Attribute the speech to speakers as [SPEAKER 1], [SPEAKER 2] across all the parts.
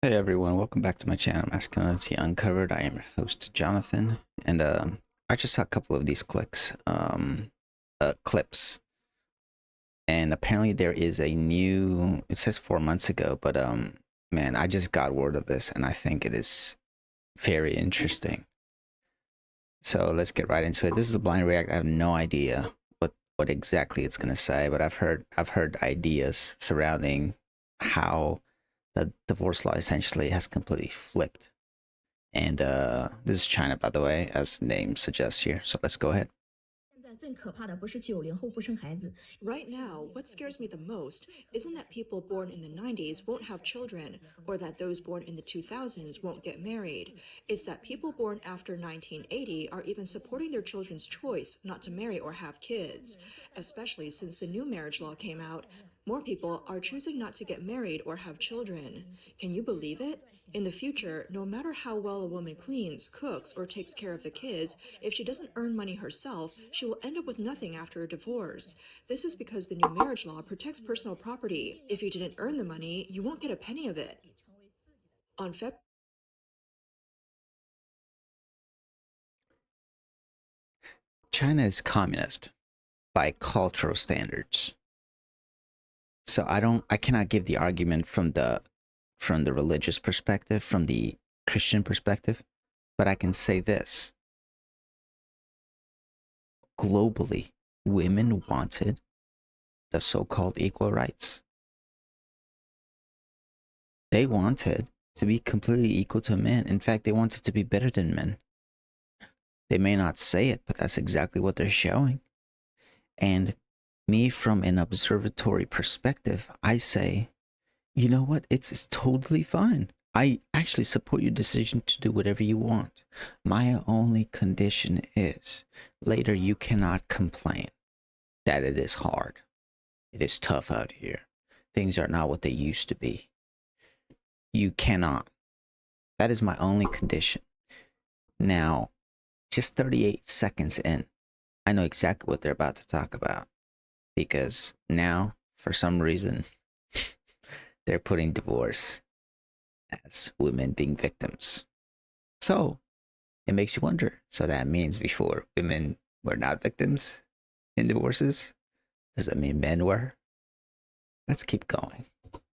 [SPEAKER 1] Hey everyone, welcome back to my channel, Masculinity Uncovered. I am your host, Jonathan, and I just saw a couple of these clips, and apparently there is a new. It says 4 months ago, but man, I just got word of this, and I think it is very interesting. So let's get right into it. This is a blind react. I have no idea what exactly it's gonna say, but I've heard ideas surrounding how the divorce law essentially has completely flipped. And this is China, by the way, as the name suggests here. So let's go ahead.
[SPEAKER 2] Right now, what scares me the most isn't that people born in the 90s won't have children or that those born in the 2000s won't get married. It's that people born after 1980 are even supporting their children's choice not to marry or have kids. Especially since the new marriage law came out, more people are choosing not to get married or have children. Can you believe it? In the future, no matter how well a woman cleans, cooks, or takes care of the kids, if she doesn't earn money herself, she will end up with nothing after a divorce. This is because the new marriage law protects personal property. If you didn't earn the money, you won't get a penny of it. On Feb
[SPEAKER 1] China is communist by cultural standards. So I cannot give the argument from the religious perspective, from the Christian perspective, but I can say this. Globally, women wanted the so-called equal rights. They wanted to be completely equal to men. In fact, they wanted to be better than men. They may not say it, but that's exactly what they're showing. And me, from an observatory perspective, I say, you know what? It's totally fine. I actually support your decision to do whatever you want. My only condition is later you cannot complain that it is hard. It is tough out here. Things are not what they used to be. You cannot. That is my only condition. Now, just 38 seconds in, I know exactly what they're about to talk about because now, for some reason, they're putting divorce as women being victims. So it makes you wonder. So that means before women were not victims in divorces? Does that mean men were? Let's keep going.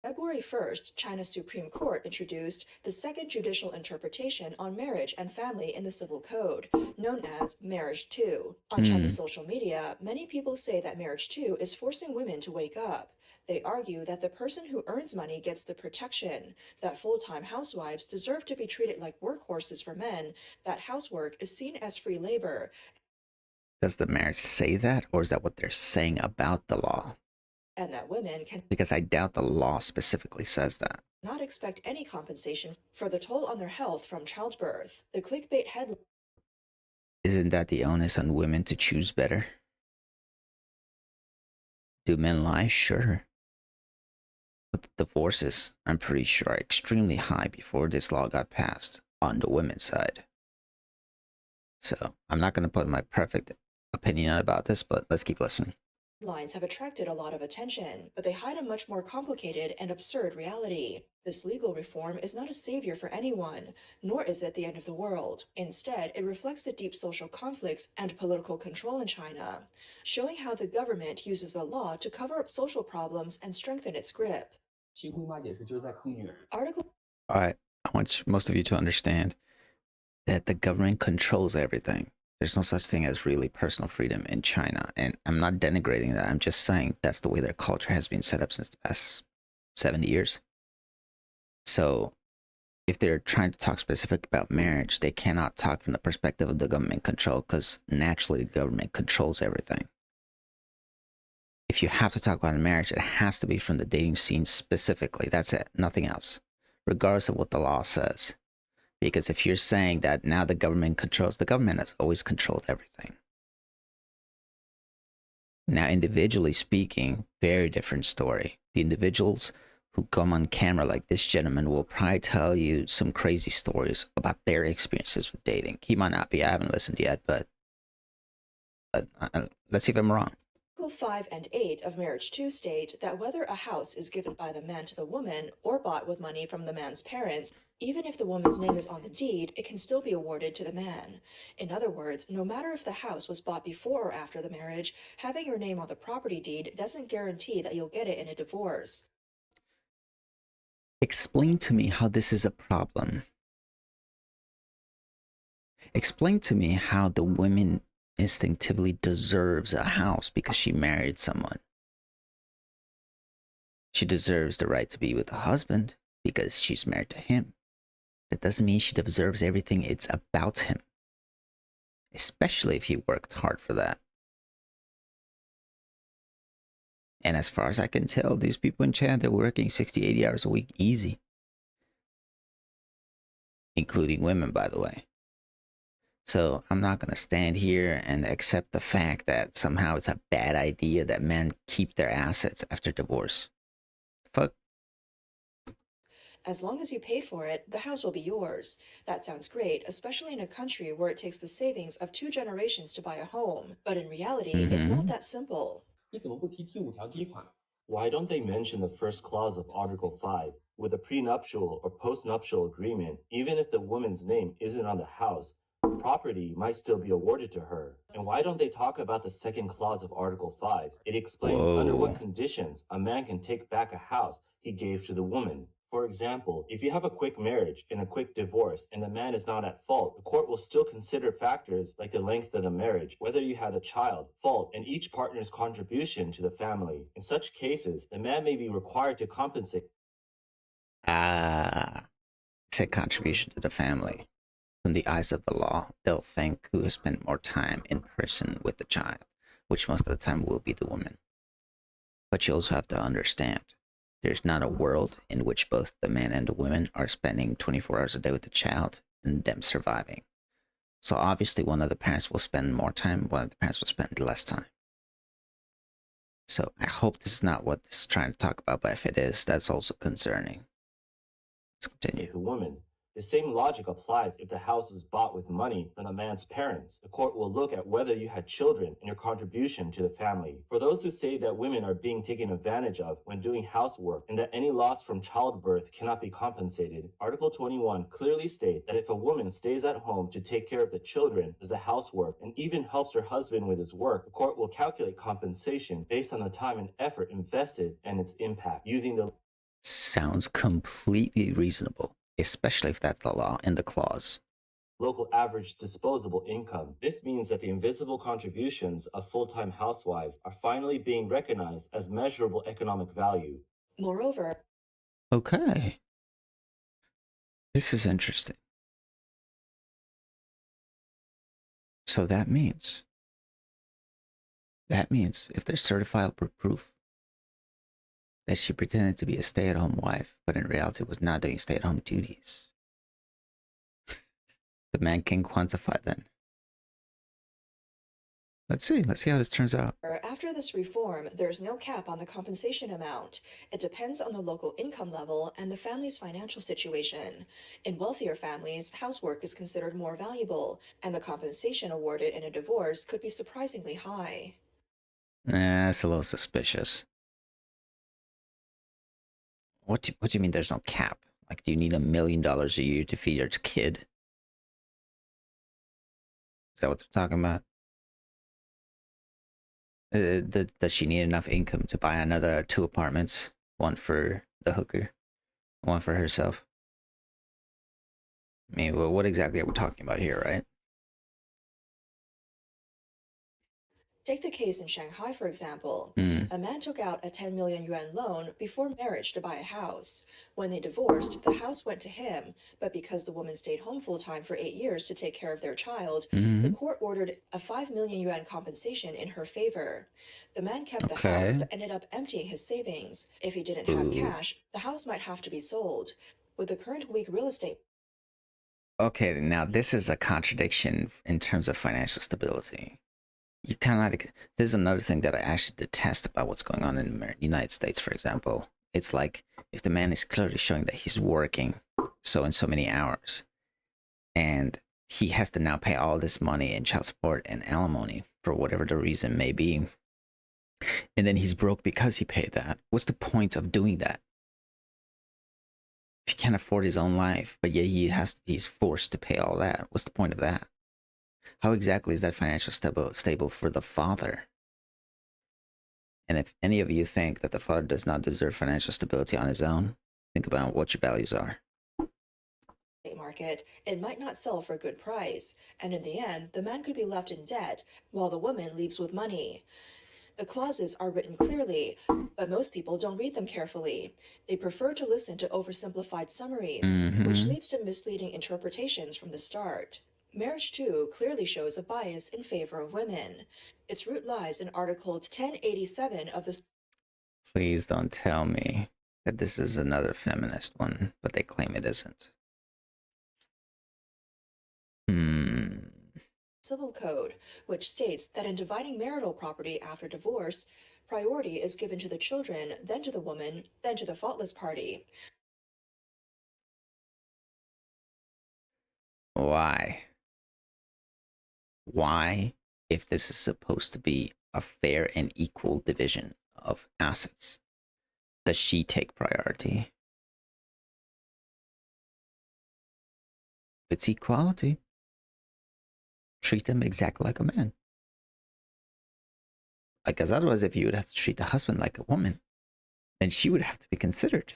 [SPEAKER 2] February 1st, China's Supreme Court introduced the second judicial interpretation on marriage and family in the Civil Code, known as Marriage 2. On Chinese
[SPEAKER 1] Hmm.
[SPEAKER 2] social media, many people say that Marriage 2 is forcing women to wake up. They argue that the person who earns money gets the protection, that full-time housewives deserve to be treated like workhorses for men, that housework is seen as free labor,
[SPEAKER 1] Does the marriage say that, or is that what they're saying about the law?
[SPEAKER 2] and that women can
[SPEAKER 1] Because I doubt the law specifically says that.
[SPEAKER 2] not expect any compensation for the toll on their health from childbirth. The clickbait headline
[SPEAKER 1] Isn't that the onus on women to choose better? Do men lie? Sure. But the divorces, I'm pretty sure, are extremely high before this law got passed on the women's side. So I'm not going to put my perfect opinion about this, but let's keep listening.
[SPEAKER 2] Lines have attracted a lot of attention, but they hide a much more complicated and absurd reality. This legal reform is not a savior for anyone, nor is it the end of the world. Instead, it reflects the deep social conflicts and political control in China, showing how the government uses the law to cover up social problems and strengthen its grip. Article
[SPEAKER 1] All right. I want most of you to understand that the government controls everything. There's no such thing as really personal freedom in China. And I'm not denigrating that. I'm just saying that's the way their culture has been set up since the past 70 years. So if they're trying to talk specific about marriage, they cannot talk from the perspective of the government control because naturally the government controls everything. If you have to talk about a marriage, it has to be from the dating scene specifically. That's it, nothing else, regardless of what the law says. Because if you're saying that now the government controls, the government has always controlled everything. Now, individually speaking, very different story. The individuals who come on camera, like this gentleman, will probably tell you some crazy stories about their experiences with dating. He might not be. I haven't listened yet, but let's see if I'm wrong.
[SPEAKER 2] Article 5 and 8 of Marriage 2 state that whether a house is given by the man to the woman or bought with money from the man's parents, even if the woman's name is on the deed, it can still be awarded to the man. In other words, no matter if the house was bought before or after the marriage, having your name on the property deed doesn't guarantee that you'll get it in a divorce.
[SPEAKER 1] Explain to me how this is a problem. Explain to me how the woman instinctively deserves a house because she married someone. She deserves the right to be with a husband because she's married to him. That doesn't mean she deserves everything. It's about him, especially if he worked hard for that. And as far as I can tell, these people in China, they're working 60, 80 hours a week easy. Including women, by the way. So I'm not going to stand here and accept the fact that somehow it's a bad idea that men keep their assets after divorce. Fuck.
[SPEAKER 2] As long as you pay for it, the house will be yours. That sounds great, especially in a country where it takes the savings of 2 generations to buy a home. But in reality, it's not that simple.
[SPEAKER 3] 你怎么不提第5条第1款？
[SPEAKER 4] Why don't they mention the first clause of Article 5? With a prenuptial or postnuptial agreement, even if the woman's name isn't on the house, property might still be awarded to her. And why don't they talk about the second clause of Article 5? It explains under what conditions a man can take back a house he gave to the woman. For example, if you have a quick marriage and a quick divorce and the man is not at fault, the court will still consider factors like the length of the marriage, whether you had a child, fault, and each partner's contribution to the family. In such cases, the man may be required to compensate.
[SPEAKER 1] Said contribution to the family. From the eyes of the law, they'll think who has spent more time in person with the child, which most of the time will be the woman. But you also have to understand, there's not a world in which both the man and the woman are spending 24 hours a day with the child and them surviving. So obviously one of the parents will spend more time, one of the parents will spend less time. So I hope this is not what this is trying to talk about, but if it is, that's also concerning. Let's continue.
[SPEAKER 4] The woman. The same logic applies if the house is bought with money from the man's parents. The court will look at whether you had children and your contribution to the family. For those who say that women are being taken advantage of when doing housework and that any loss from childbirth cannot be compensated, Article 21 clearly states that if a woman stays at home to take care of the children as a housework and even helps her husband with his work, the court will calculate compensation based on the time and effort invested and its impact using the...
[SPEAKER 1] Sounds completely reasonable, especially if that's the law in the clause.
[SPEAKER 4] Local average disposable income. This means that the invisible contributions of full-time housewives are finally being recognized as measurable economic value.
[SPEAKER 2] Moreover,
[SPEAKER 1] Okay. This is interesting. So that means if there's certifiable proof that she pretended to be a stay-at-home wife, but in reality was not doing stay-at-home duties, the man can quantify then. Let's see how this turns out.
[SPEAKER 2] after this reform, there's no cap on the compensation amount. It depends on the local income level and the family's financial situation. In wealthier families, housework is considered more valuable, and the compensation awarded in a divorce could be surprisingly high.
[SPEAKER 1] That's a little suspicious. What do you mean there's no cap? Like, do you need $1 million a year to feed your kid? Is that what they're talking about? Does she need enough income to buy another 2 apartments? One for the hooker, one for herself? I mean, well, what exactly are we talking about here, right?
[SPEAKER 2] Take the case in Shanghai, for example.
[SPEAKER 1] Mm.
[SPEAKER 2] A man took out a 10 million yuan loan before marriage to buy a house. When they divorced, the house went to him, but because the woman stayed home full-time for 8 years to take care of their child, the court ordered a 5 million yuan compensation in her favor. The man kept the house, but ended up emptying his savings. If he didn't have cash, the house might have to be sold. With the current weak real estate...
[SPEAKER 1] Okay, now this is a contradiction in terms of financial stability. You kind of, this is another thing that I actually detest about what's going on in the United States, for example. It's like, if the man is clearly showing that he's working so and so many hours, and he has to now pay all this money in child support and alimony for whatever the reason may be, And then he's broke because he paid that. What's the point of doing that? If he can't afford his own life, but yet he's forced to pay all that. What's the point of that? How exactly is that financial stable for the father? And if any of you think that the father does not deserve financial stability on his own, think about what your values are.
[SPEAKER 2] Market, it might not sell for a good price, and in the end, the man could be left in debt while the woman leaves with money. The clauses are written clearly, but most people don't read them carefully. They prefer to listen to oversimplified summaries, which
[SPEAKER 1] Mm-hmm.
[SPEAKER 2] leads to misleading interpretations from the start. Marriage, too, clearly shows a bias in favor of women. Its root lies in Article 1087 of the
[SPEAKER 1] Please don't tell me that this is another feminist one, but they claim it isn't. Hmm.
[SPEAKER 2] Civil Code, which states that in dividing marital property after divorce, priority is given to the children, then to the woman, then to the faultless party.
[SPEAKER 1] Why? Why, if this is supposed to be a fair and equal division of assets, does she take priority? If it's equality, treat him exactly like a man. Because otherwise, if you would have to treat the husband like a woman, then she would have to be considered.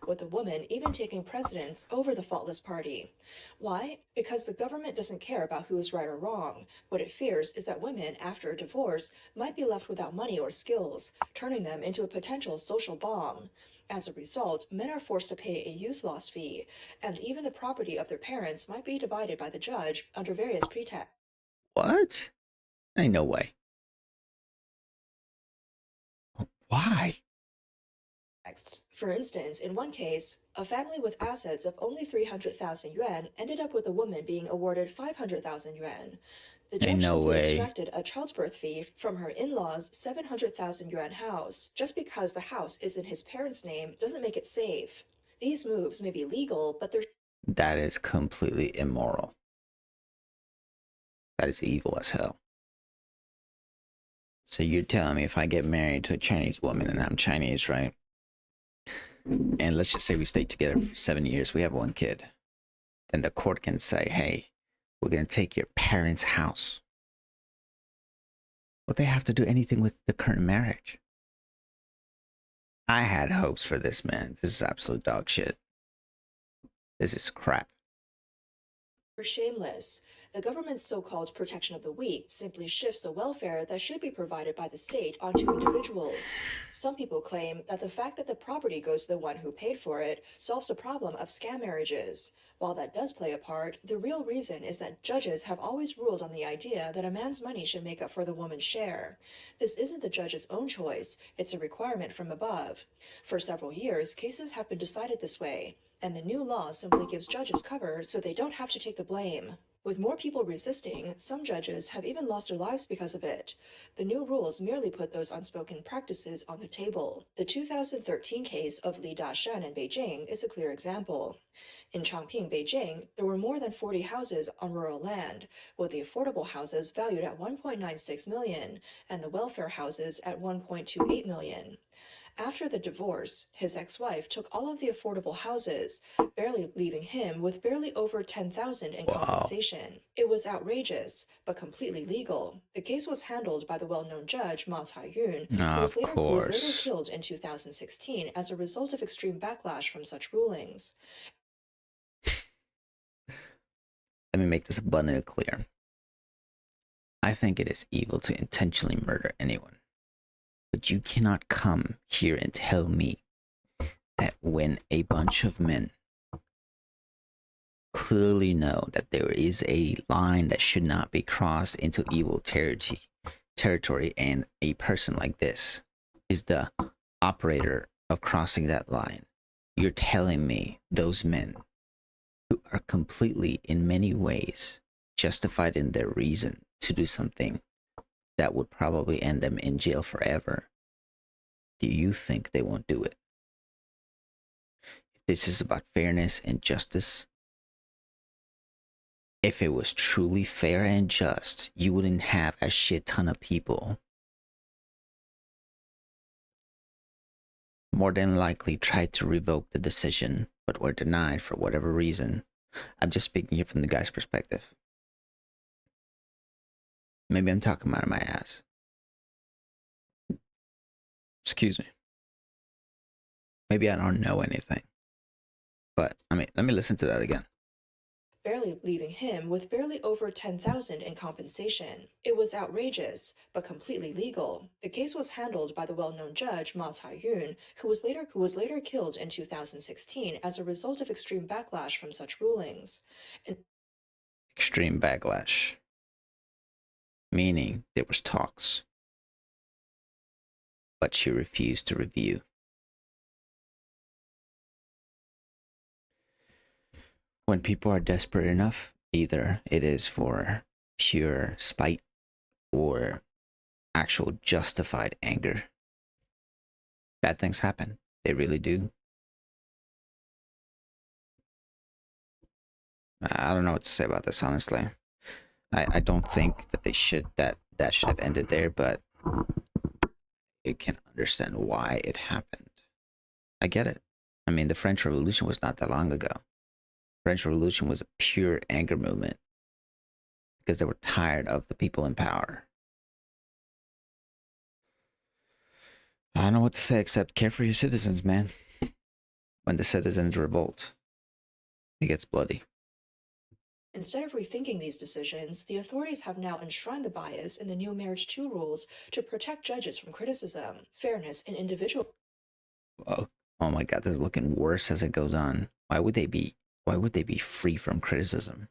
[SPEAKER 2] With the woman even taking precedence over the faultless party. Why? Because the government doesn't care about who is right or wrong. What it fears is that women, after a divorce, might be left without money or skills, turning them into a potential social bomb. As a result, men are forced to pay a youth loss fee, and even the property of their parents might be divided by the judge under various pretexts.
[SPEAKER 1] What? Ain't no way. Why?
[SPEAKER 2] For instance, in one case, a family with assets of only 300,000 yuan ended up with a woman being awarded 500,000 yuan. The
[SPEAKER 1] Ain't
[SPEAKER 2] judge
[SPEAKER 1] no
[SPEAKER 2] simply
[SPEAKER 1] way.
[SPEAKER 2] extracted a childbirth fee from her in-laws' 700,000 yuan house. Just because the house is in his parents' name doesn't make it safe. These moves may be legal, but they're
[SPEAKER 1] That is completely immoral. That is evil as hell. So you're telling me if I get married to a Chinese woman and I'm Chinese, right? And let's just say we stay together for 7 years, we have one kid. Then the court can say, hey, we're going to take your parents' house. Would they have to do anything with the current marriage? I had hopes for this, man. This is absolute dog shit. This is crap.
[SPEAKER 2] shameless. The government's so-called protection of the weak simply shifts the welfare that should be provided by the state onto individuals. Some people claim that the fact that the property goes to the one who paid for it solves the problem of scam marriages. While that does play a part, the real reason is that judges have always ruled on the idea that a man's money should make up for the woman's share. This isn't the judge's own choice, it's a requirement from above. For several years, cases have been decided this way, and the new law simply gives judges cover so they don't have to take the blame. With more people resisting, some judges have even lost their lives because of it. The new rules merely put those unspoken practices on the table. The 2013 case of Li Dashan in Beijing is a clear example. In Changping, Beijing, there were more than 40 houses on rural land, with the affordable houses valued at 1.96 million and the welfare houses at 1.28 million. After the divorce, his ex-wife took all of the affordable houses, barely leaving him with barely over 10,000 in
[SPEAKER 1] Wow.
[SPEAKER 2] compensation. It was outrageous, but completely legal. The case was handled by the well-known judge Ma Cai-yun,
[SPEAKER 1] Of
[SPEAKER 2] who was later
[SPEAKER 1] course.
[SPEAKER 2] killed in 2016 as a result of extreme backlash from such rulings.
[SPEAKER 1] Let me make this abundantly clear. I think it is evil to intentionally murder anyone. But you cannot come here and tell me that when a bunch of men clearly know that there is a line that should not be crossed into evil territory, and a person like this is the operator of crossing that line, you're telling me those men who are completely, in many ways, justified in their reason to do something that would probably end them in jail forever, do you think they won't do it? If this is about fairness and justice, If it was truly fair and just, you wouldn't have a shit ton of people more than likely tried to revoke the decision, but were denied for whatever reason. I'm just speaking here from the guy's perspective. Maybe I'm talking out of my ass. Excuse me. Maybe I don't know anything. But I mean, let me listen to that again.
[SPEAKER 2] Barely leaving him with barely over 10,000 in compensation. It was outrageous, but completely legal. The case was handled by the well-known judge Ma Cai-yun, who was later killed in 2016 as a result of extreme backlash from such rulings.
[SPEAKER 1] Extreme backlash. Meaning there was talks, but she refused to review. When people are desperate enough, either it is for pure spite or actual justified anger. Bad things happen. They really do. I don't know what to say about this, honestly. I don't think that that should have ended there, but you can understand why it happened. I get it. I mean, the French Revolution was not that long ago. French Revolution was a pure anger movement because they were tired of the people in power. I don't know what to say except care for your citizens, man. When the citizens revolt, it gets bloody.
[SPEAKER 2] Instead of rethinking these decisions, the authorities have now enshrined the bias in the new Marriage 2 rules to protect judges from criticism, fairness, and individual
[SPEAKER 1] Oh my god, this is looking worse as it goes on. Why would they be free from criticism?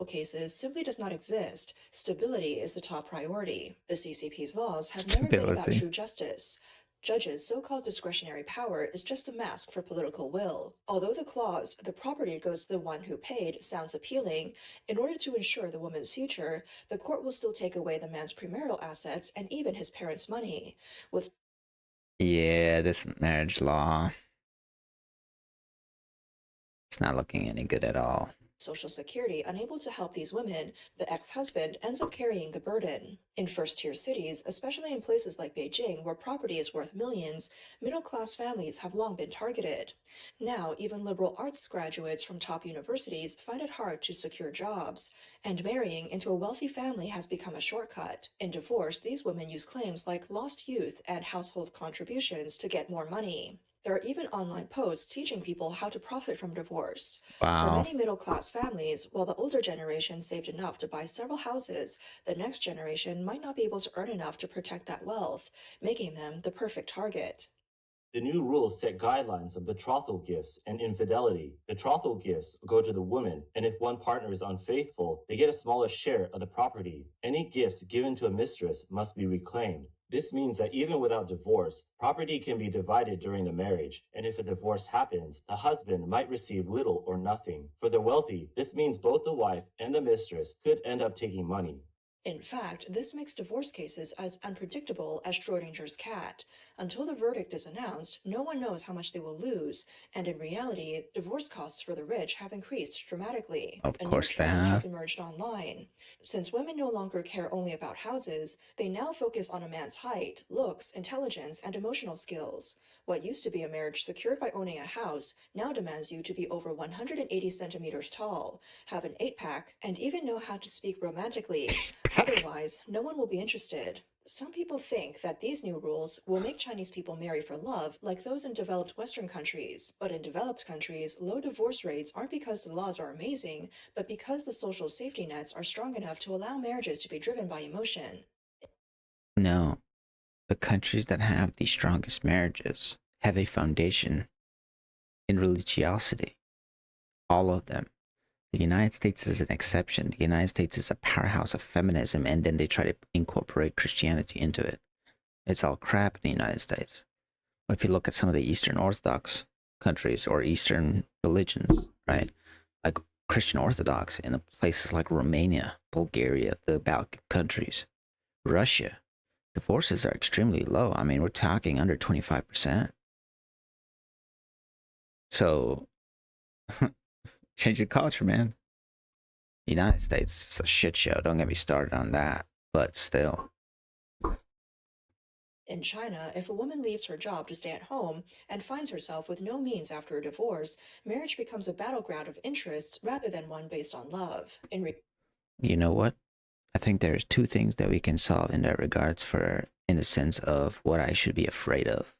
[SPEAKER 2] cases simply does not exist. Stability is the top priority. The CCP's laws have never been about
[SPEAKER 1] Stability.
[SPEAKER 2] true justice. Judges' so-called discretionary power is just a mask for political will. Although the clause, the property goes to the one who paid, sounds appealing, in order to ensure the woman's future, the court will still take away the man's premarital assets and even his parents' money. With
[SPEAKER 1] Yeah, this marriage law, it's not looking any good at all.
[SPEAKER 2] Social Security unable to help these women, the ex-husband ends up carrying the burden. In first-tier cities, especially in places like Beijing where property is worth millions, middle-class families have long been targeted. Now, even liberal arts graduates from top universities find it hard to secure jobs, and marrying into a wealthy family has become a shortcut. In divorce, these women use claims like lost youth and household contributions to get more money. There are even online posts teaching people how to profit from divorce. For
[SPEAKER 1] Wow.
[SPEAKER 2] many middle-class families, while the older generation saved enough to buy several houses, the next generation might not be able to earn enough to protect that wealth, making them the perfect target.
[SPEAKER 4] The new rules set guidelines on betrothal gifts and infidelity. Betrothal gifts go to the woman, and if one partner is unfaithful, they get a smaller share of the property. Any gifts given to a mistress must be reclaimed. This means that even without divorce, property can be divided during the marriage, and if a divorce happens, the husband might receive little or nothing. For the wealthy, this means both the wife and the mistress could end up taking money.
[SPEAKER 2] In fact, this makes divorce cases as unpredictable as Schrodinger's cat. Until the verdict is announced, no one knows how much they will lose, and in reality, divorce costs for the rich have increased dramatically.
[SPEAKER 1] Of
[SPEAKER 2] A new
[SPEAKER 1] course they
[SPEAKER 2] trend has
[SPEAKER 1] have.
[SPEAKER 2] emerged online. Since women no longer care only about houses, they now focus on a man's height, looks, intelligence, and emotional skills. What used to be a marriage secured by owning a house now demands you to be over 180 centimeters tall, have an eight-pack, and even know how to speak romantically. Otherwise, no one will be interested. Some people think that these new rules will make Chinese people marry for love like those in developed Western countries. But in developed countries, low divorce rates aren't because the laws are amazing, but because the social safety nets are strong enough to allow marriages to be driven by emotion.
[SPEAKER 1] No, the countries that have the strongest marriages have a foundation in religiosity. All of them. The United States is an exception. The United States is a powerhouse of feminism, and then they try to incorporate Christianity into it. It's all crap in the United States. But if you look at some of the Eastern Orthodox countries or Eastern religions, right? Like Christian Orthodox in places like Romania, Bulgaria, the Balkan countries, Russia, divorces are extremely low. I mean, we're talking under 25%. So change your culture, man. United States is a shit show. Don't get me started on that. But still.
[SPEAKER 2] In China, if a woman leaves her job to stay at home and finds herself with no means after a divorce, marriage becomes a battleground of interests rather than one based on love.
[SPEAKER 1] You know what? I think there's two things that we can solve in that regards for in the sense of what I should be afraid of.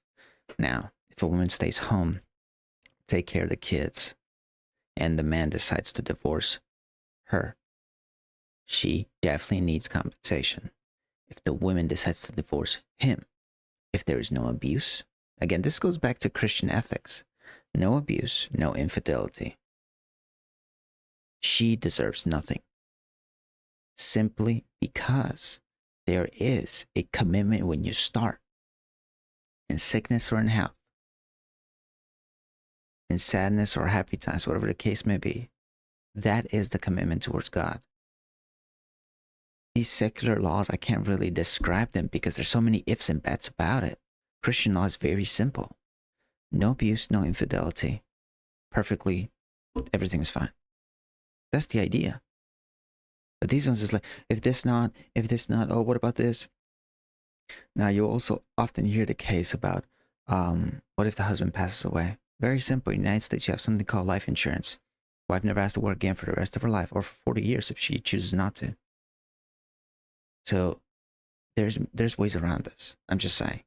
[SPEAKER 1] Now, if a woman stays home, take care of the kids, and the man decides to divorce her, she definitely needs compensation. If the woman decides to divorce him, if there is no abuse, again, this goes back to Christian ethics. No abuse, no infidelity. She deserves nothing. Simply because there is a commitment when you start, in sickness or in health, in sadness or happy times, whatever the case may be. That is the commitment towards God. These secular laws, I can't really describe them because there's so many ifs and buts about it. Christian law is very simple. No abuse, no infidelity. Perfectly, everything's fine. That's the idea. But these ones is like, if this not, oh, what about this? Now, you also often hear the case about, what if the husband passes away? Very simple. In the United States, you have something called life insurance. Wife never has to work again for the rest of her life, or for 40 years if she chooses not to. So there's ways around this. I'm just saying.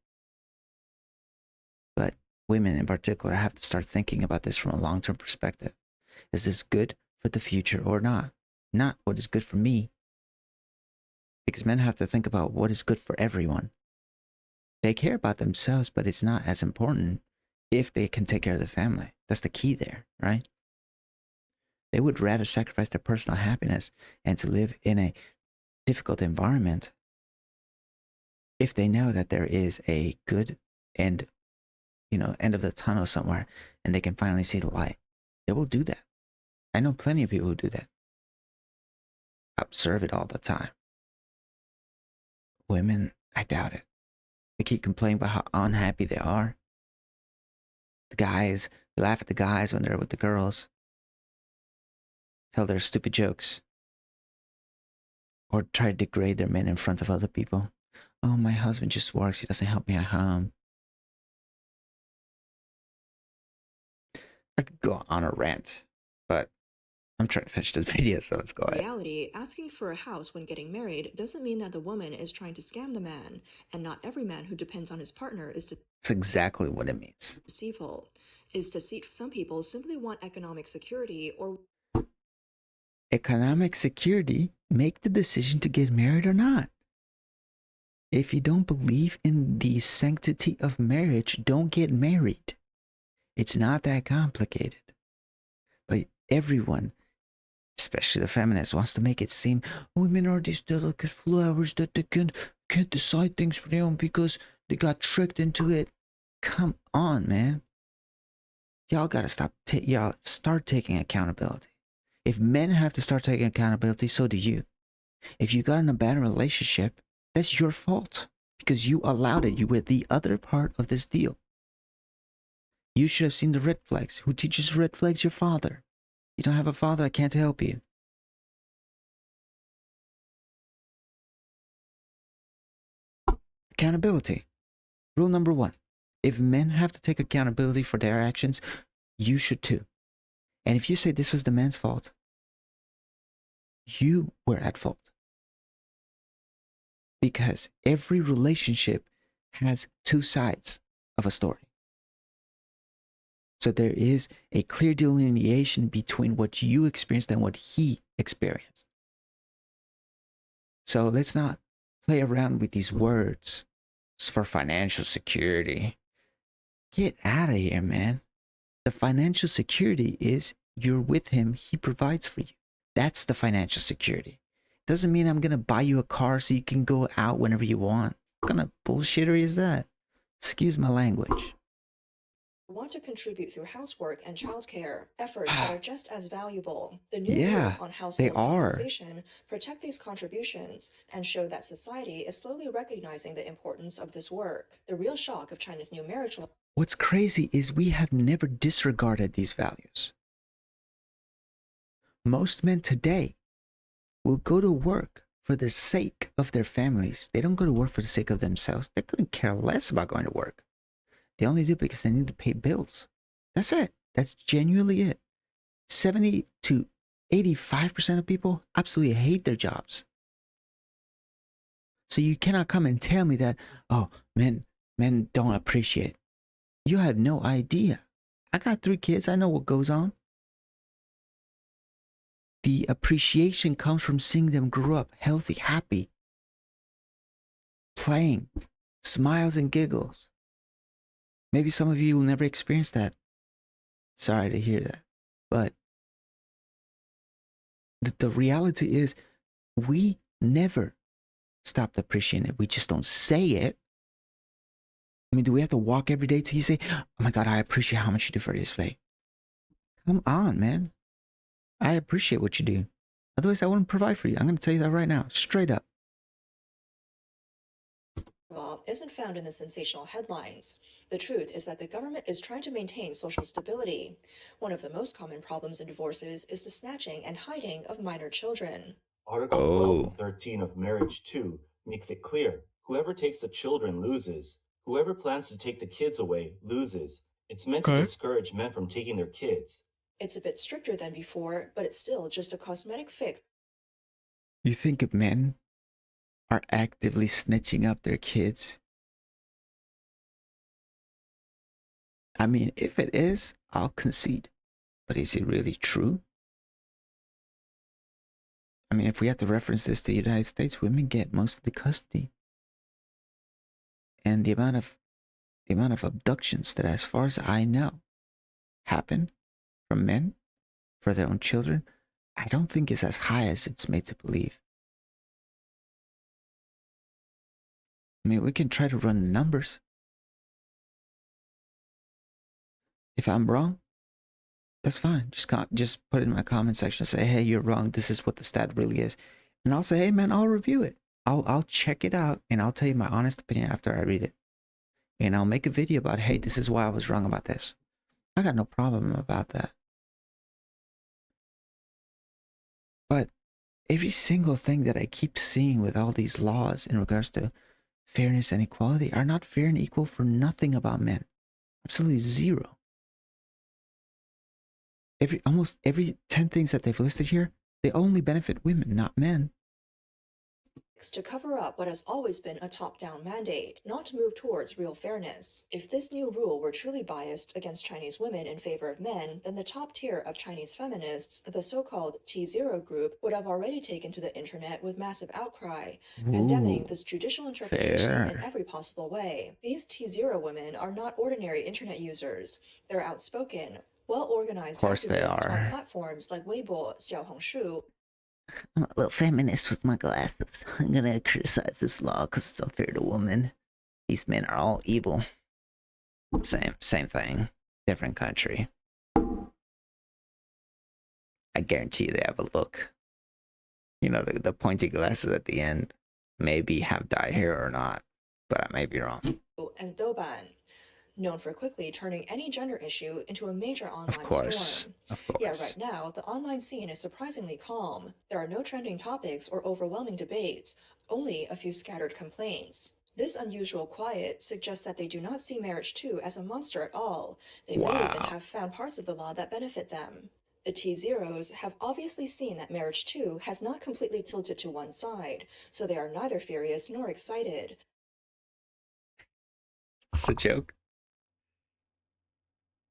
[SPEAKER 1] But women in particular have to start thinking about this from a long-term perspective. Is this good for the future or not? Not what is good for me. Because men have to think about what is good for everyone. They care about themselves, but it's not as important if they can take care of the family. That's the key there, right? They would rather sacrifice their personal happiness and to live in a difficult environment if they know that there is a good end, end of the tunnel somewhere and they can finally see the light. They will do that. I know plenty of people who do that. I observe it all the time. Women, I doubt it. They keep complaining about how unhappy they are. The guys, they laugh at the guys when they're with the girls. Tell their stupid jokes. Or try to degrade their men in front of other people. Oh, my husband just works. He doesn't help me at home. I could go on a rant, but I'm trying to finish this video, so let's go ahead.
[SPEAKER 2] In reality, asking for a house when getting married doesn't mean that the woman is trying to scam the man, and not every man who depends on his partner is
[SPEAKER 1] That's exactly what it means.
[SPEAKER 2] deceitful. Some people simply want economic security or
[SPEAKER 1] Economic security, make the decision to get married or not. If you don't believe in the sanctity of marriage, don't get married. It's not that complicated. But everyone, especially the feminists, wants to make it seem women are these delicate flowers that they can't decide things for them because they got tricked into it. Come on, man. Y'all gotta y'all start taking accountability. If men have to start taking accountability, so do you. If you got in a bad relationship, that's your fault because you allowed it. You were the other part of this deal. You should have seen the red flags. Who teaches red flags? Your father. You don't have a father, I can't help you. Accountability. Rule number 1. If men have to take accountability for their actions, you should too. And if you say this was the man's fault, you were at fault. Because every relationship has two sides of a story. So there is a clear delineation between what you experienced and what he experienced. So let's not play around with these words. It's for financial security. Get out of here, man. The financial security is you're with him, he provides for you. That's the financial security. Doesn't mean I'm going to buy you a car so you can go out whenever you want. What kind of bullshittery is that? Excuse my language.
[SPEAKER 2] want to contribute through housework and childcare, efforts that are just as valuable. The new
[SPEAKER 1] Yeah,
[SPEAKER 2] rules on
[SPEAKER 1] they
[SPEAKER 2] household
[SPEAKER 1] are.
[SPEAKER 2] compensation protect these contributions and show that society is slowly recognizing the importance of this work. The real shock of China's new marriage law.
[SPEAKER 1] What's crazy is we have never disregarded these values. Most men today will go to work for the sake of their families. They don't go to work for the sake of themselves. They couldn't care less about going to work. They only do because they need to pay bills. That's it. That's genuinely it. 70 to 85% of people absolutely hate their jobs. So you cannot come and tell me that, oh, men don't appreciate. You have no idea. I got 3 kids. I know what goes on. The appreciation comes from seeing them grow up healthy, happy, playing, smiles and giggles. Maybe some of you will never experience that. Sorry to hear that. But the reality is we never stopped appreciating it. We just don't say it. I mean, do we have to walk every day till you say, oh my God, I appreciate how much you do for this day? Come on, man. I appreciate what you do. Otherwise, I wouldn't provide for you. I'm going to tell you that right now, straight up.
[SPEAKER 2] Law isn't found in the sensational headlines. The truth is that the government is trying to maintain social stability. One of the most common problems in divorces is the snatching and hiding of minor children.
[SPEAKER 4] Article 12 and 13 of Marriage 2 makes it clear whoever takes the children loses. Whoever plans to take the kids away loses. It's meant to discourage men from taking their kids.
[SPEAKER 2] It's a bit stricter than before, but it's still just a cosmetic fix.
[SPEAKER 1] You think men are actively snitching up their kids? I mean, if it is, I'll concede. But is it really true? I mean, if we have to reference this to the United States, women get most of the custody. And the amount of abductions that, as far as I know, happen from men for their own children, I don't think is as high as it's made to believe. I mean, we can try to run the numbers. If I'm wrong, that's fine. Just put it in my comment section. Say, hey, you're wrong. This is what the stat really is. And I'll say, hey, man, I'll review it. I'll check it out and I'll tell you my honest opinion after I read it. And I'll make a video about, hey, this is why I was wrong about this. I got no problem about that. But every single thing that I keep seeing with all these laws in regards to fairness and equality are not fair and equal for nothing about men. Absolutely zero. Almost every 10 things that they've listed here, they only benefit women, not men.
[SPEAKER 2] To cover up what has always been a top-down mandate, not to move towards real fairness. If this new rule were truly biased against Chinese women in favor of men, then the top tier of Chinese feminists, the so-called T0 group, would have already taken to the internet with massive outcry, condemning this judicial interpretation in every possible way. These T0 women are not ordinary internet users. They're outspoken, well-organized activists on platforms like Weibo, Xiaohongshu.
[SPEAKER 1] I'm a little feminist with my glasses. I'm gonna criticize this law because it's unfair to women. These men are all evil. Same thing. Different country. I guarantee you they have a look. You know, the pointy glasses at the end maybe have dyed hair or not, but I may be wrong.
[SPEAKER 2] And Douban, known for quickly turning any gender issue into a major online storm.
[SPEAKER 1] Of course.
[SPEAKER 2] Yeah, right now, the online scene is surprisingly calm. There are no trending topics or overwhelming debates, only a few scattered complaints. This unusual quiet suggests that they do not see Marriage 2 as a monster at all. They may even have found parts of the law that benefit them. The T0s have obviously seen that Marriage 2 has not completely tilted to one side, so they are neither furious nor excited.
[SPEAKER 1] It's a joke.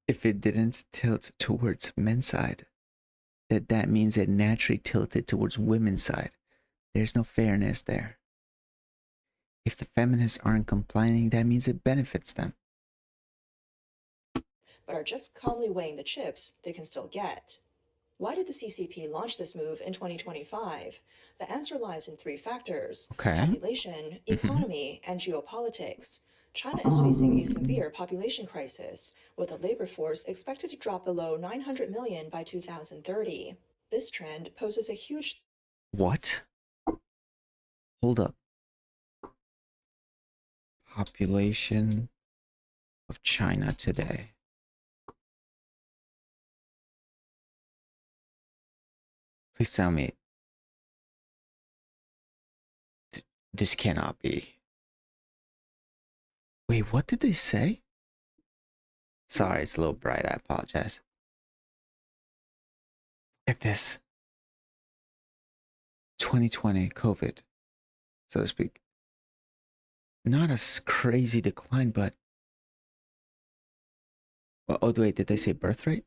[SPEAKER 1] If it didn't tilt towards men's side, that means it naturally tilted towards women's side. There's no fairness there. If the feminists aren't complaining, that means it benefits them.
[SPEAKER 2] But are just calmly weighing the chips they can still get. Why did the CCP launch this move in 2025? The answer lies in 3 factors: population, economy, and geopolitics. China is facing a severe population crisis, with a labor force expected to drop below 900 million by 2030. This trend poses a huge...
[SPEAKER 1] What? Hold up. Population of China today. Please tell me This cannot be. Wait, what did they say? Sorry, it's a little bright. I apologize. Look at this. 2020 COVID, so to speak. Not a crazy decline, but oh wait, did they say birth rate?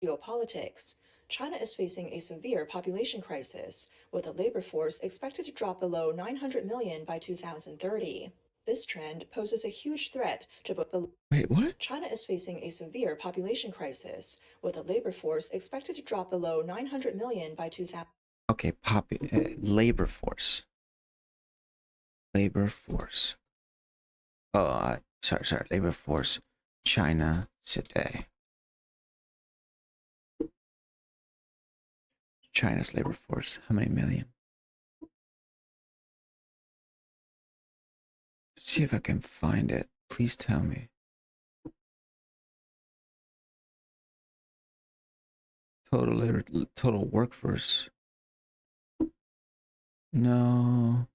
[SPEAKER 2] Geopolitics. China is facing a severe population crisis, with the labor force expected to drop below 900 million by 2030. This trend poses a huge threat to both the
[SPEAKER 1] Wait, what?
[SPEAKER 2] China is facing a severe population crisis, with the labor force expected to drop below 900 million by 2000.
[SPEAKER 1] Okay, labor force. Labor force. Oh, sorry. Labor force. China today. China's labor force. How many million? Let's see if I can find it. Please tell me. Total workforce. No.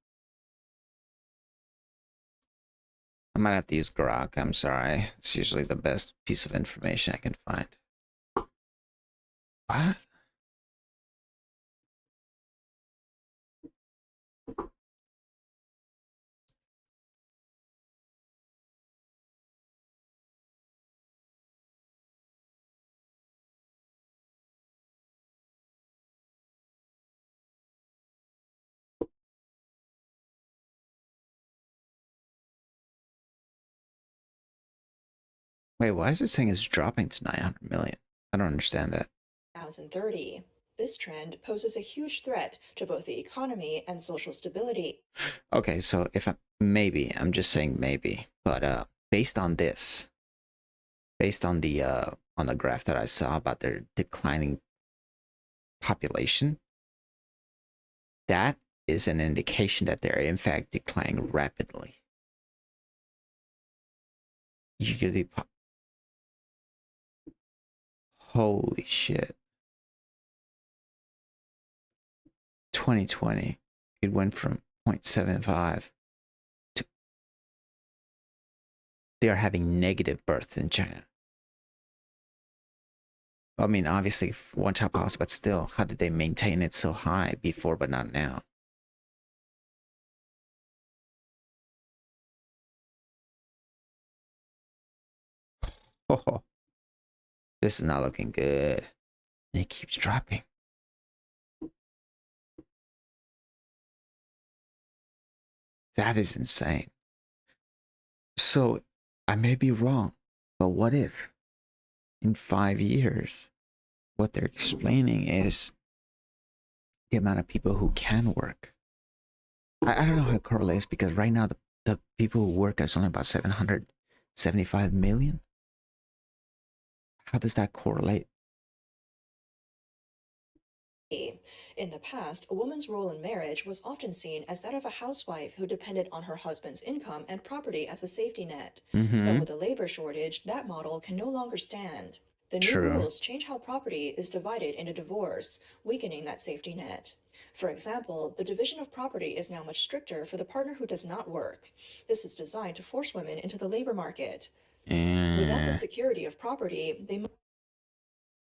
[SPEAKER 1] I might have to use Grok. I'm sorry. It's usually the best piece of information I can find. What? Wait, why is it saying it's dropping to 900 million? I don't understand that.
[SPEAKER 2] 2030. This trend poses a huge threat to both the economy and social stability.
[SPEAKER 1] Okay, so if I'm just saying maybe, but based on this, based on the graph that I saw about their declining population, that is an indication that they're in fact declining rapidly. Holy shit. 2020, it went from 0.75 to they are having negative births in China. I mean, obviously, one child policy, but still, how did they maintain it so high before, but not now? Oh, this is not looking good. And it keeps dropping. That is insane. So, I may be wrong, but what if in 5 years, what they're explaining is the amount of people who can work? I don't know how it correlates because right now the people who work is only about 775 million. How does that correlate?
[SPEAKER 2] In the past, a woman's role in marriage was often seen as that of a housewife who depended on her husband's income and property as a safety net. But
[SPEAKER 1] Mm-hmm.
[SPEAKER 2] with a labor shortage, that model can no longer stand. The new
[SPEAKER 1] True.
[SPEAKER 2] rules change how property is divided in a divorce, weakening that safety net. For example, the division of property is now much stricter for the partner who does not work. This is designed to force women into the labor market. Without the
[SPEAKER 1] And
[SPEAKER 2] security of property, they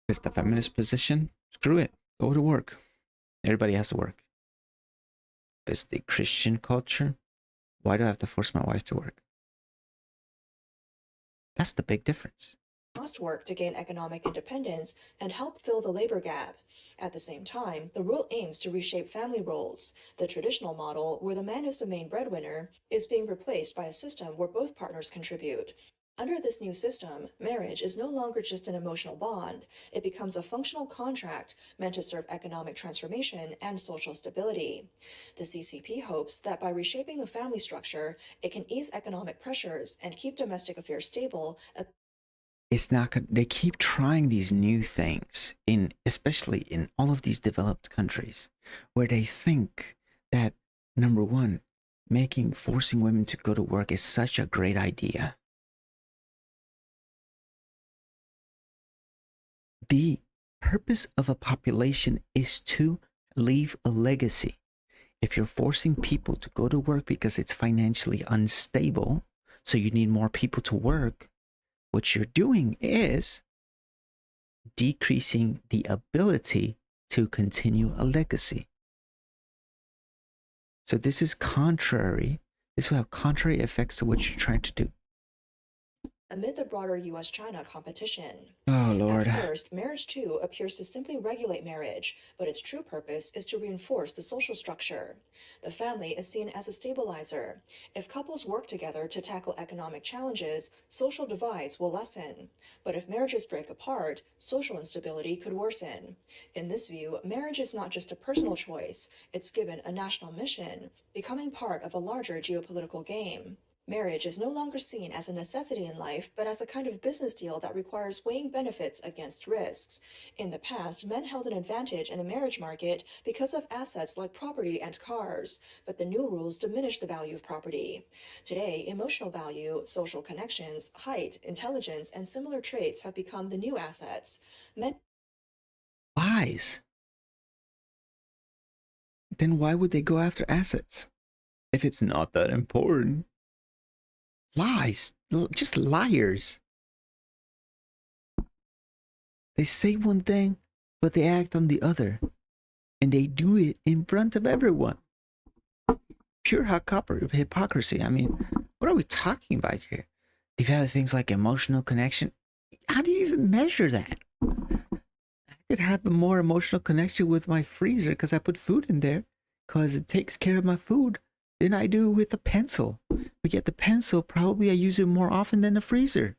[SPEAKER 1] it's the feminist position. Screw it. Go to work. Everybody has to work. If it's the Christian culture, why do I have to force my wife to work? That's the big difference.
[SPEAKER 2] must work to gain economic independence and help fill the labor gap. At the same time, the rule aims to reshape family roles. The traditional model, where the man is the main breadwinner, is being replaced by a system where both partners contribute. Under this new system, marriage is no longer just an emotional bond, it becomes a functional contract meant to serve economic transformation and social stability. The CCP hopes that by reshaping the family structure, it can ease economic pressures and keep domestic affairs stable.
[SPEAKER 1] It's not. They keep trying these new things especially in all of these developed countries, where they think that number one, forcing women to go to work is such a great idea. The purpose of a population is to leave a legacy. if you're forcing people to go to work because it's financially unstable, so you need more people to work, what you're doing is decreasing the ability to continue a legacy. So this is contrary. This will have contrary effects to what you're trying to do.
[SPEAKER 2] Amid the broader US-China competition.
[SPEAKER 1] Oh, Lord.
[SPEAKER 2] At first, marriage too appears to simply regulate marriage, but its true purpose is to reinforce the social structure. The family is seen as a stabilizer. If couples work together to tackle economic challenges, social divides will lessen. But if marriages break apart, social instability could worsen. In this view, marriage is not just a personal choice, it's given a national mission, becoming part of a larger geopolitical game. Marriage is no longer seen as a necessity in life, but as a kind of business deal that requires weighing benefits against risks. In the past, men held an advantage in the marriage market because of assets like property and cars, but the new rules diminish the value of property. Today, emotional value, social connections, height, intelligence, and similar traits have become the new assets. Men
[SPEAKER 1] Lies. Then why would they go after assets? If it's not that important. Lies. Just liars. They say one thing, but they act on the other. And they do it in front of everyone. Pure hypocrisy. I mean, what are we talking about here? They value things like emotional connection. How do you even measure that? I could have a more emotional connection with my freezer because I put food in there because it takes care of my food than I do with a pencil. But yet the pencil, probably I use it more often than the freezer.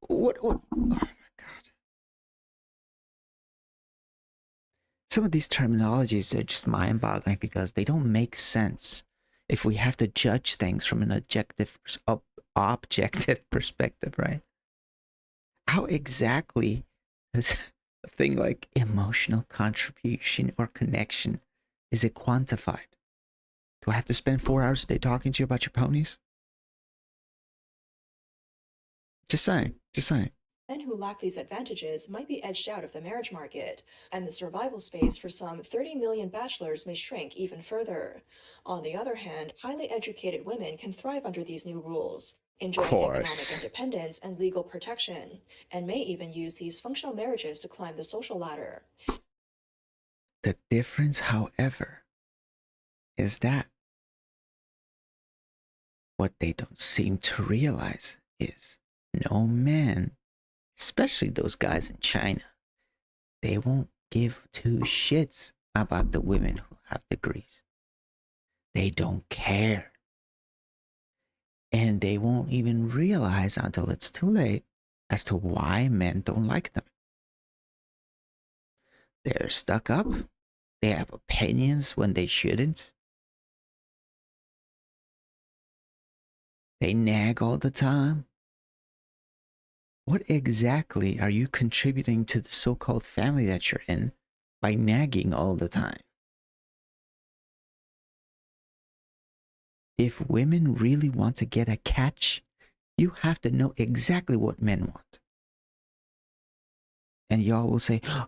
[SPEAKER 1] What? Oh my God. Some of these terminologies are just mind-boggling because they don't make sense if we have to judge things from an objective perspective, right? How exactly does a thing like emotional contribution or connection, is it quantified? Do I have to spend 4 hours a day talking to you about your ponies? Just saying.
[SPEAKER 2] Men who lack these advantages might be edged out of the marriage market, and the survival space for some 30 million bachelors may shrink even further. On the other hand, highly educated women can thrive under these new rules, enjoying economic independence and legal protection, and may even use these functional marriages to climb the social ladder.
[SPEAKER 1] The difference, however, is that what they don't seem to realize is no man, especially those guys in China, they won't give two shits about the women who have degrees. They don't care. And they won't even realize until it's too late as to why men don't like them. They're stuck up. They have opinions when they shouldn't. They nag all the time. What exactly are you contributing to the so-called family that you're in by nagging all the time? If women really want to get a catch, you have to know exactly what men want. And y'all will say, oh,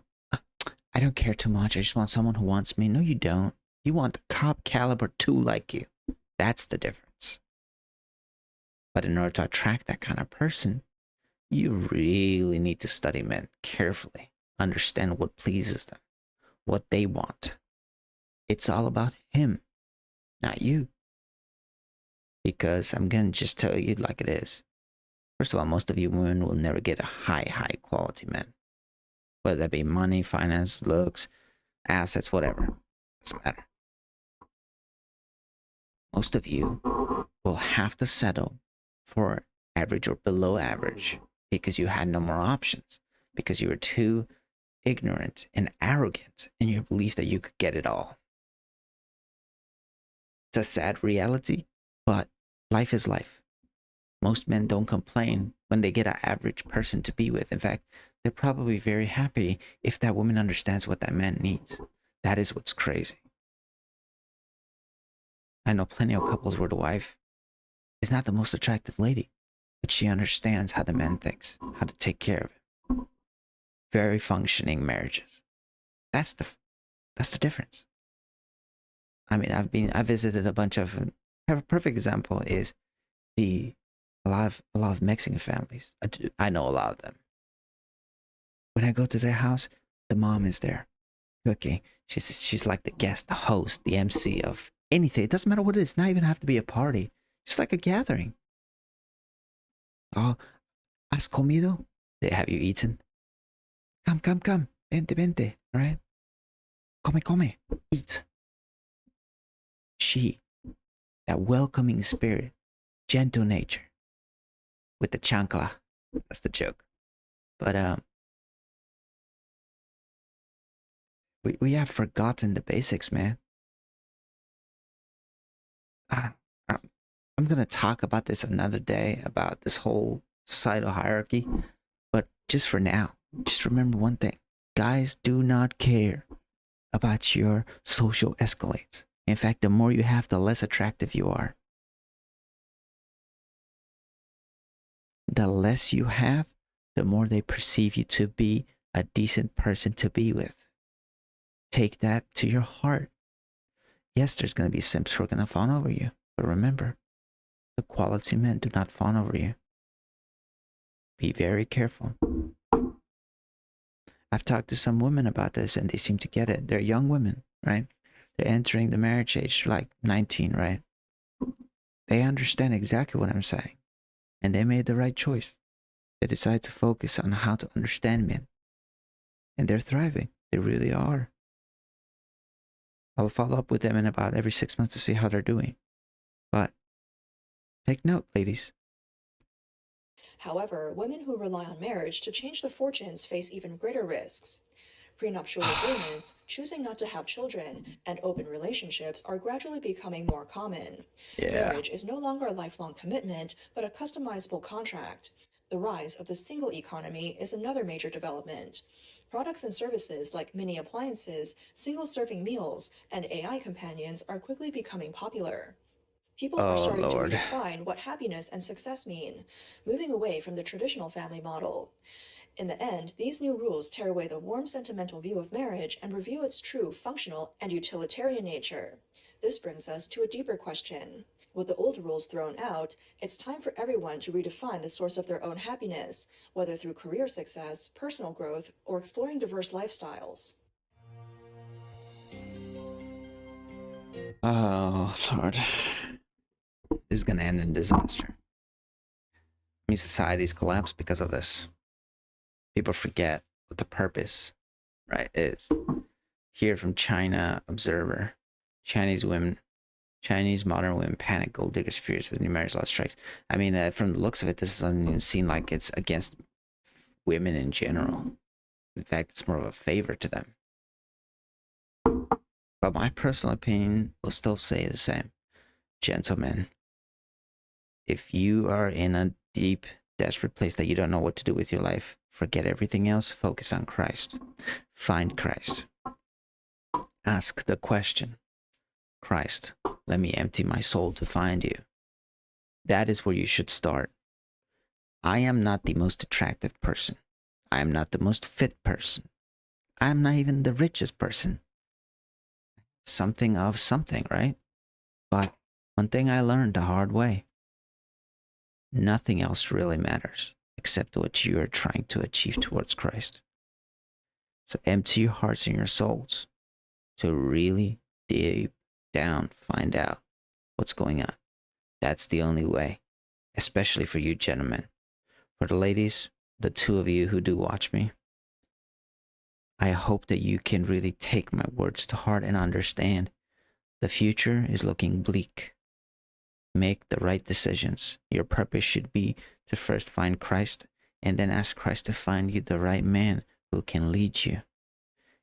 [SPEAKER 1] I don't care too much. I just want someone who wants me. No, you don't. You want the top caliber two like you. That's the difference. But in order to attract that kind of person, you really need to study men carefully, understand what pleases them, what they want. It's all about him, not you. Because I'm going to just tell you like it is. First of all, most of you women will never get a high quality man. Whether that be money, finance, looks, assets, whatever. Doesn't matter. Most of you will have to settle for average or below average because you had no more options. Because you were too ignorant and arrogant in your belief that you could get it all. It's a sad reality, but life is life. Most men don't complain when they get an average person to be with. In fact, they're probably very happy if that woman understands what that man needs. That is what's crazy. I know plenty of couples where the wife is not the most attractive lady, but she understands how the man thinks, how to take care of it. Very functioning marriages. That's the difference. I mean, I visited a bunch of. A perfect example is a lot of Mexican families. I know a lot of them. When I go to their house, the mom is there cooking. She's like the guest, the host, the MC of anything. It doesn't matter what it is. Not even have to be a party. Just like a gathering. Oh, has comido? Have you eaten? Come. Vente. All right. Come. Eat. She, that welcoming spirit, gentle nature, with the chancla. That's the joke. But we have forgotten the basics, man. Uh, I'm gonna talk about this another day about this whole societal hierarchy, but just for now, just remember one thing: guys do not care about your social escalates. In fact, the more you have, the less attractive you are. The less you have, the more they perceive you to be a decent person to be with. Take that to your heart. Yes, there's going to be simps who are going to fawn over you, but remember, the quality men do not fawn over you. Be very careful. I've talked to some women about this and they seem to get it. They're young women, right? They're entering the marriage age, like 19, right? They understand exactly what I'm saying. And they made the right choice. They decided to focus on how to understand men. And they're thriving. They really are. I'll follow up with them in about every 6 months to see how they're doing. But take note, ladies.
[SPEAKER 2] However, women who rely on marriage to change their fortunes face even greater risks. Prenuptial agreements, choosing not to have children, and open relationships are gradually becoming more common.
[SPEAKER 1] Yeah.
[SPEAKER 2] Marriage is no longer a lifelong commitment, but a customizable contract. The rise of the single economy is another major development. Products and services like mini appliances, single serving meals, and AI companions are quickly becoming popular. People are
[SPEAKER 1] Oh,
[SPEAKER 2] starting to
[SPEAKER 1] Lord.
[SPEAKER 2] redefine what happiness and success mean, moving away from the traditional family model. In the end, these new rules tear away the warm sentimental view of marriage and reveal its true functional and utilitarian nature. This brings us to a deeper question. With the old rules thrown out, it's time for everyone to redefine the source of their own happiness, whether through career success, personal growth, or exploring diverse lifestyles.
[SPEAKER 1] Oh, Lord. This is going to end in disaster. I mean, societies collapse because of this. People forget what the purpose, right, is. Here from China Observer, Chinese modern women panic, gold diggers furious as new marriage law strikes. I mean, from the looks of it, this doesn't even seem like it's against women in general. In fact, it's more of a favor to them. But my personal opinion will still say the same. Gentlemen, if you are in a deep, desperate place that you don't know what to do with your life, forget everything else, focus on Christ. Find Christ. Ask the question, Christ, let me empty my soul to find you. That is where you should start. I am not the most attractive person. I am not the most fit person. I am not even the richest person. Something of something, right? But one thing I learned the hard way: nothing else really matters except what you are trying to achieve towards Christ. So empty your hearts and your souls to really deep down find out what's going on. That's the only way, especially for you gentlemen. For the ladies, the two of you who do watch me, I hope that you can really take my words to heart and understand the future is looking bleak. Make the right decisions. Your purpose should be to first find Christ and then ask Christ to find you the right man who can lead you.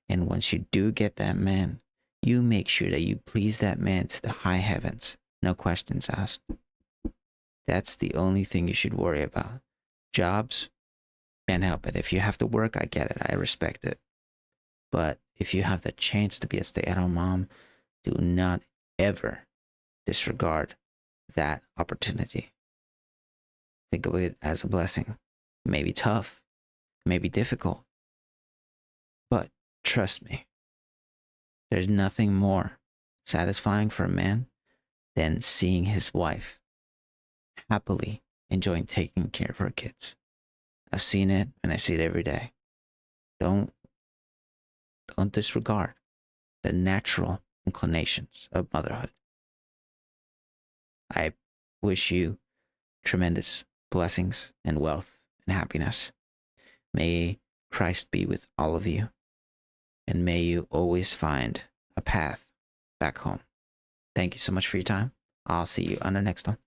[SPEAKER 1] And once you do get that man, you make sure that you please that man to the high heavens. No questions asked. That's the only thing you should worry about. Jobs, can't help it. If you have to work, I get it. I respect it. But if you have the chance to be a stay-at-home mom, do not ever disregard that opportunity. Think of it as a blessing. It may be tough, it may be difficult, but trust me, there's nothing more satisfying for a man than seeing his wife happily enjoying taking care of her kids. I've seen it and I see it every day. Don't disregard the natural inclinations of motherhood. I wish you tremendous blessings and wealth and happiness. May Christ be with all of you, and may you always find a path back home. Thank you so much for your time. I'll see you on the next one.